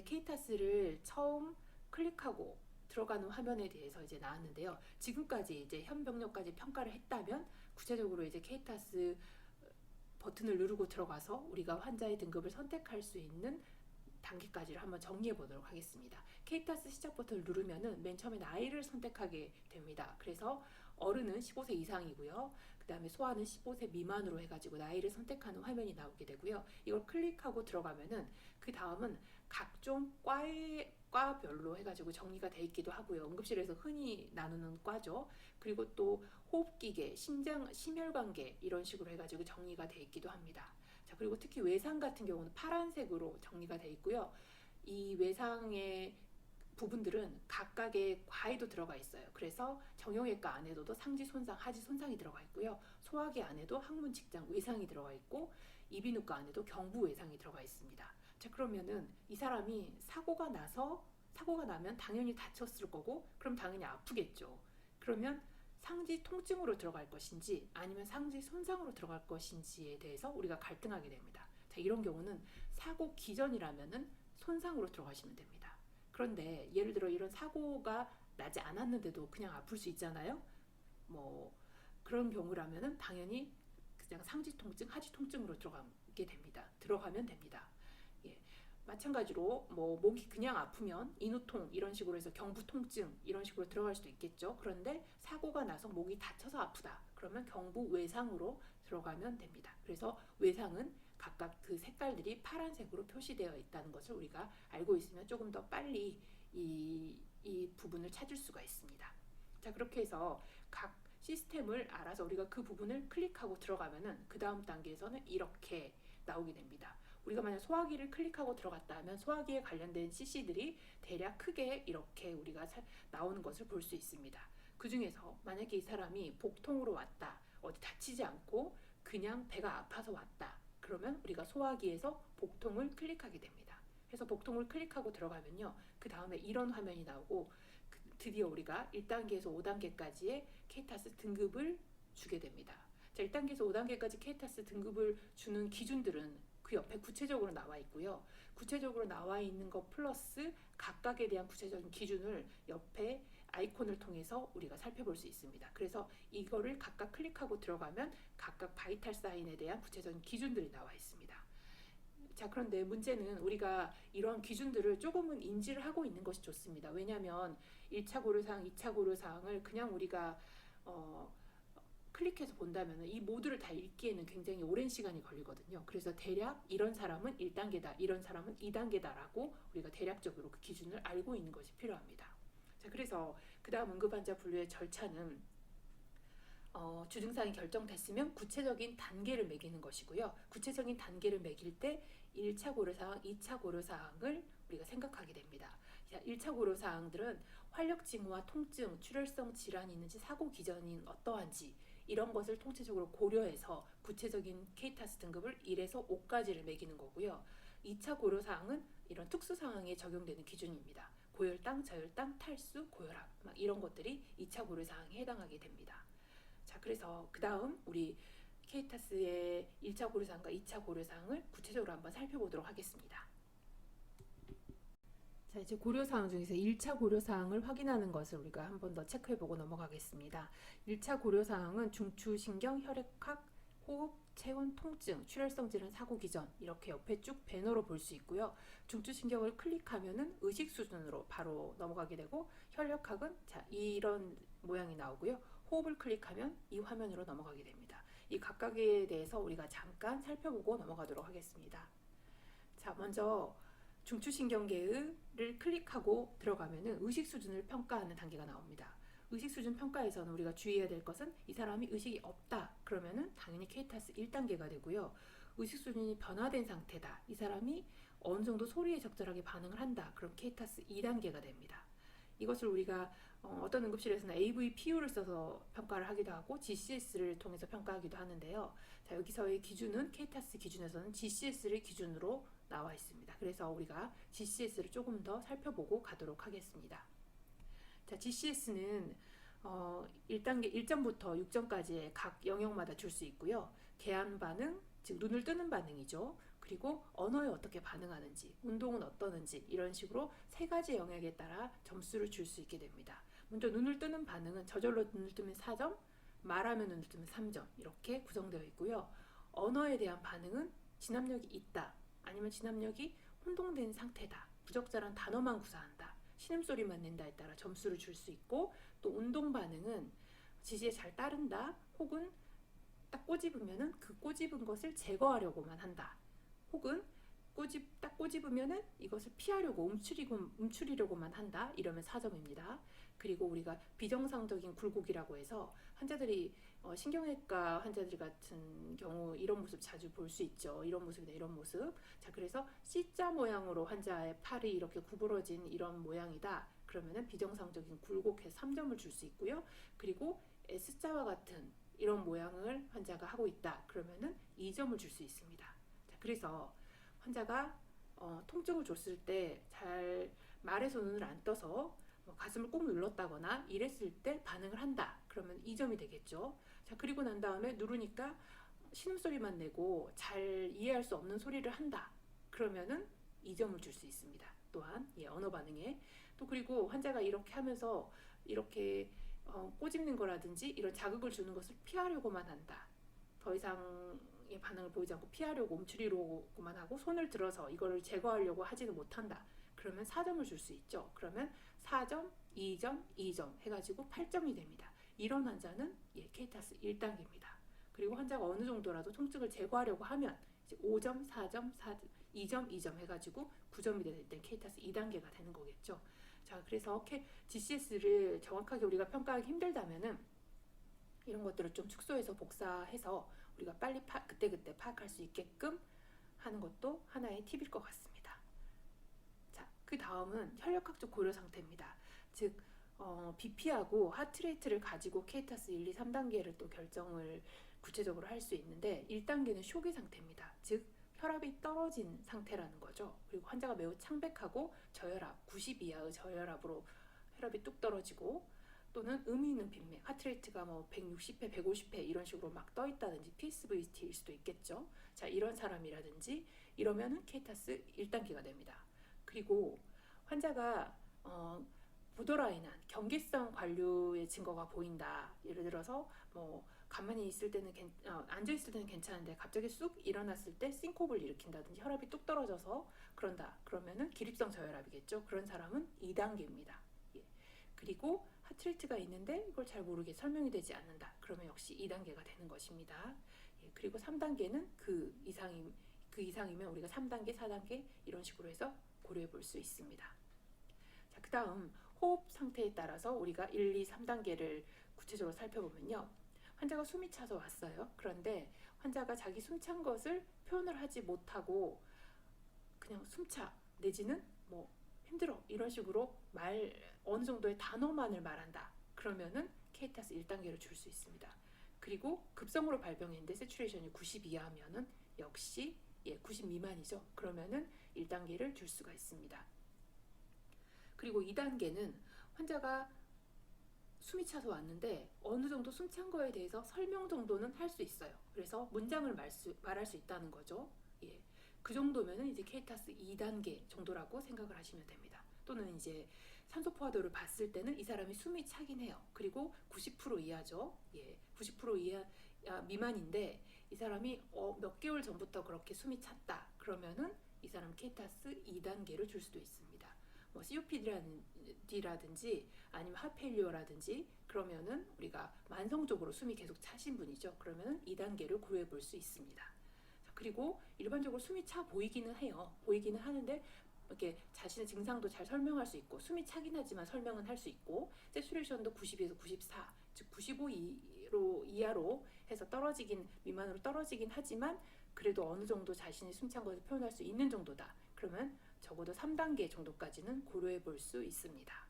K타스를 처음 클릭하고 들어가는 화면에 대해서 이제 나왔는데요. 지금까지 이제 현병력까지 평가를 했다면 구체적으로 이제 K타스 버튼을 누르고 들어가서 우리가 환자의 등급을 선택할 수 있는 단계까지를 한번 정리해 보도록 하겠습니다. K타스 시작 버튼을 누르면은 맨 처음에 나이를 선택하게 됩니다. 그래서 어른은 15세 이상이고요. 그 다음에 소아는 15세 미만으로 해가지고 나이를 선택하는 화면이 나오게 되고요. 이걸 클릭하고 들어가면은 그 다음은 각종 과별로 해가지고 정리가 돼 있기도 하고요. 응급실에서 흔히 나누는 과죠. 그리고 또 호흡기계, 심혈관계 이런 식으로 해가지고 정리가 돼 있기도 합니다. 자, 그리고 특히 외상 같은 경우는 파란색으로 정리가 돼 있고요. 이 외상의 부분들은 각각의 과에도 들어가 있어요. 그래서 정형외과 안에도 상지 손상, 하지 손상이 들어가 있고요. 소화기 안에도 항문 직장 외상이 들어가 있고 이비인후과 안에도 경부 외상이 들어가 있습니다. 자, 그러면은 이 사람이 사고가 나면 당연히 다쳤을 거고 그럼 당연히 아프겠죠. 그러면 상지 통증으로 들어갈 것인지 아니면 상지 손상으로 들어갈 것인지에 대해서 우리가 갈등하게 됩니다. 자, 이런 경우는 사고 기전이라면은 손상으로 들어가시면 됩니다. 그런데 예를 들어 이런 사고가 나지 않았는데도 그냥 아플 수 있잖아요. 뭐 그런 경우라면은 당연히 그냥 상지 통증, 하지 통증으로 들어가면 됩니다. 예. 마찬가지로 뭐 목이 그냥 아프면 인후통 이런 식으로 해서 경부 통증 이런 식으로 들어갈 수도 있겠죠. 그런데 사고가 나서 목이 다쳐서 아프다. 그러면 경부 외상으로 들어가면 됩니다. 그래서 외상은 각각 그 색깔들이 파란색으로 표시되어 있다는 것을 우리가 알고 있으면 조금 더 빨리 이 부분을 찾을 수가 있습니다. 자, 그렇게 해서 각 시스템을 알아서 우리가 그 부분을 클릭하고 들어가면은 그 다음 단계에서는 이렇게 나오게 됩니다. 우리가 만약 소화기를 클릭하고 들어갔다 하면 소화기에 관련된 CC들이 대략 크게 이렇게 우리가 나오는 것을 볼 수 있습니다. 그 중에서 만약에 이 사람이 복통으로 왔다, 어디 다치지 않고 그냥 배가 아파서 왔다, 그러면 우리가 소화기에서 복통을 클릭하게 됩니다. 그래서 복통을 클릭하고 들어가면요, 그 다음에 이런 화면이 나오고 드디어 우리가 1단계에서 5단계까지의 K타스 등급을 주게 됩니다. 자, 1단계에서 5단계까지 K타스 등급을 주는 기준들은 그 옆에 구체적으로 나와 있고요. 구체적으로 나와 있는 것 플러스 각각에 대한 구체적인 기준을 옆에 아이콘을 통해서 우리가 살펴볼 수 있습니다. 그래서 이거를 각각 클릭하고 들어가면 각각 바이탈 사인에 대한 구체적인 기준들이 나와 있습니다. 자, 그런데 문제는 우리가 이러한 기준들을 조금은 인지를 하고 있는 것이 좋습니다. 왜냐하면 1차 고려사항, 2차 고려사항을 그냥 우리가 클릭해서 본다면 이 모두를 다 읽기에는 굉장히 오랜 시간이 걸리거든요. 그래서 대략 이런 사람은 1단계다, 이런 사람은 2단계다라고 우리가 대략적으로 그 기준을 알고 있는 것이 필요합니다. 자, 그래서 그 다음 응급환자 분류의 절차는 주증상이 결정됐으면 구체적인 단계를 매기는 것이고요. 구체적인 단계를 매길 때 1차 고려사항, 2차 고려사항을 우리가 생각하게 됩니다. 1차 고려사항들은 활력 징후와 통증, 출혈성 질환이 있는지, 사고 기전이 어떠한지 이런 것을 통체적으로 고려해서 구체적인 K타스 등급을 1에서 5까지를 매기는 거고요. 2차 고려사항은 이런 특수상황에 적용되는 기준입니다. 고혈당, 저혈당, 탈수, 고혈압 이런 것들이 2차 고려사항에 해당하게 됩니다. 자, 그래서 그 다음 우리 K타스의 1차 고려사항과 2차 고려사항을 구체적으로 한번 살펴보도록 하겠습니다. 자, 이제 고려사항 중에서 1차 고려사항을 확인하는 것을 우리가 한 번 더 체크해보고 넘어가겠습니다. 1차 고려사항은 중추신경, 혈액학, 호흡, 체온, 통증, 출혈성 질환, 사고 기전 이렇게 옆에 쭉 배너로 볼 수 있고요. 중추신경을 클릭하면은 의식 수준으로 바로 넘어가게 되고, 혈액학은 자, 이런 모양이 나오고요. 호흡을 클릭하면 이 화면으로 넘어가게 됩니다. 이 각각에 대해서 우리가 잠깐 살펴보고 넘어가도록 하겠습니다. 자, 먼저 중추신경계를 클릭하고 들어가면은 의식 수준을 평가하는 단계가 나옵니다. 의식 수준 평가에서는 우리가 주의해야 될 것은 이 사람이 의식이 없다 그러면은 당연히 K타스 1단계가 되고요. 의식 수준이 변화된 상태다, 이 사람이 어느 정도 소리에 적절하게 반응을 한다, 그럼 K타스 2단계가 됩니다. 이것을 우리가 어떤 응급실에서는 AVPU를 써서 평가를 하기도 하고 GCS를 통해서 평가하기도 하는데요. 자, 여기서의 기준은 K타스 기준에서는 GCS를 기준으로 나와 있습니다. 그래서 우리가 GCS를 조금 더 살펴보고 가도록 하겠습니다. 자, GCS는 1단계 1점부터 6점까지의 각 영역마다 줄 수 있고요. 개안 반응, 즉 눈을 뜨는 반응이죠. 그리고 언어에 어떻게 반응하는지, 운동은 어떠는지 이런 식으로 세 가지 영역에 따라 점수를 줄 수 있게 됩니다. 먼저 눈을 뜨는 반응은 저절로 눈을 뜨면 4점, 말하면 눈을 뜨면 3점 이렇게 구성되어 있고요. 언어에 대한 반응은 진압력이 있다, 아니면 진압력이 혼동된 상태다, 부적절한 단어만 구사한다, 신음소리만 낸다에 따라 점수를 줄 수 있고, 또 운동 반응은 지시에 잘 따른다, 혹은 딱 꼬집으면은 그 꼬집은 것을 제거하려고만 한다, 혹은 딱 꼬집으면은 이것을 피하려고 움츠리려고만 한다, 이러면 4점입니다. 그리고 우리가 비정상적인 굴곡이라고 해서 환자들이 신경외과 환자들 같은 경우 이런 모습 자주 볼 수 있죠. 이런 모습이나 이런 모습. 자, 그래서 C자 모양으로 환자의 팔이 이렇게 구부러진 이런 모양이다. 그러면은 비정상적인 굴곡해서 3점을 줄 수 있고요. 그리고 S자와 같은 이런 모양을 환자가 하고 있다. 그러면은 2점을 줄 수 있습니다. 자, 그래서 환자가 통증을 줬을 때 잘 말에서 눈을 안 떠서 가슴을 꾹 눌렀다거나 이랬을 때 반응을 한다. 그러면 2점이 되겠죠. 자, 그리고 난 다음에 누르니까 신음소리만 내고 잘 이해할 수 없는 소리를 한다. 그러면은 2점을 줄 수 있습니다. 또한 언어 반응에. 또 그리고 환자가 이렇게 하면서 이렇게 꼬집는 거라든지 이런 자극을 주는 것을 피하려고만 한다. 더 이상의 반응을 보이지 않고 피하려고 움츠리려고만 하고 손을 들어서 이거를 제거하려고 하지는 못한다. 그러면 4점을 줄 수 있죠. 그러면 4점, 2점, 2점 해가지고 8점이 됩니다. 이런 환자는 케이타스 1단계입니다. 그리고 환자가 어느 정도라도 통증을 제거하려고 하면 이제 5점, 4점, 2점, 2점 해가지고 9점이 될 때 케이타스 2단계가 되는 거겠죠. 자, 그래서 GCS를 정확하게 우리가 평가하기 힘들다면은 이런 것들을 좀 축소해서 복사해서 우리가 빨리 그때그때 파악할 수 있게끔 하는 것도 하나의 팁일 것 같습니다. 자, 그 다음은 혈력학적 고려 상태입니다. 즉 BP하고 하트레이트를 가지고 케이타스 1, 2, 3단계를 또 결정을 구체적으로 할 수 있는데, 1단계는 쇼기 상태입니다. 즉 혈압이 떨어진 상태라는 거죠. 그리고 환자가 매우 창백하고 저혈압, 90 이하의 저혈압으로 혈압이 뚝 떨어지고, 또는 의미 있는 빈맥, 하트레이트가 160회, 150회 이런 식으로 막 떠 있다든지 PSVT일 수도 있겠죠. 자, 이런 사람이라든지 이러면은 케이타스 1단계가 됩니다. 그리고 환자가 보더라인한 경계성 관류의 증거가 보인다. 예를 들어서 가만히 있을 때는 앉아 있을 때는 괜찮은데 갑자기 쑥 일어났을 때 싱코브를 일으킨다든지 혈압이 뚝 떨어져서 그런다. 그러면은 기립성 저혈압이겠죠. 그런 사람은 2단계입니다. 그리고 하트레이트가 있는데 이걸 잘 모르게 설명이 되지 않는다. 그러면 역시 2단계가 되는 것입니다. 그리고 3단계는 그 이상이면 우리가 3단계, 4단계 이런 식으로 해서 고려해 볼 수 있습니다. 자, 그 다음 호흡 상태에 따라서 우리가 1, 2, 3단계를 구체적으로 살펴보면요. 환자가 숨이 차서 왔어요. 그런데 환자가 자기 숨찬 것을 표현을 하지 못하고 그냥 숨차 내지는 힘들어 이런 식으로 어느 정도의 단어만을 말한다. 그러면은 케이타스 1단계를 줄 수 있습니다. 그리고 급성으로 발병했는데 세츄레이션이 90 이하면은 역시 90 미만이죠. 그러면은 1단계를 줄 수가 있습니다. 그리고 2단계는 환자가 숨이 차서 왔는데 어느 정도 숨찬 거에 대해서 설명 정도는 할 수 있어요. 그래서 문장을 말할 수 있다는 거죠. 그 정도면은 이제 케이타스 2단계 정도라고 생각을 하시면 됩니다. 또는 이제 산소 포화도를 봤을 때는 이 사람이 숨이 차긴 해요. 그리고 90% 이하죠. 90% 이하 미만인데 이 사람이 몇 개월 전부터 그렇게 숨이 찼다. 그러면은 이 사람 케이타스 2단계를 줄 수도 있습니다. COPD라든지 아니면 하펠리오라든지 그러면은 우리가 만성적으로 숨이 계속 차신 분이죠. 그러면은 2단계를 고려해 볼 수 있습니다. 그리고 일반적으로 숨이 차 보이기는 해요. 보이기는 하는데 이렇게 자신의 증상도 잘 설명할 수 있고 숨이 차긴 하지만 설명은 할 수 있고, 세츄레이션도 90에서 94, 즉 95 이하로 해서 미만으로 떨어지긴 하지만 그래도 어느 정도 자신이 숨찬 것을 표현할 수 있는 정도다. 그러면 적어도 3단계 정도까지는 고려해 볼 수 있습니다.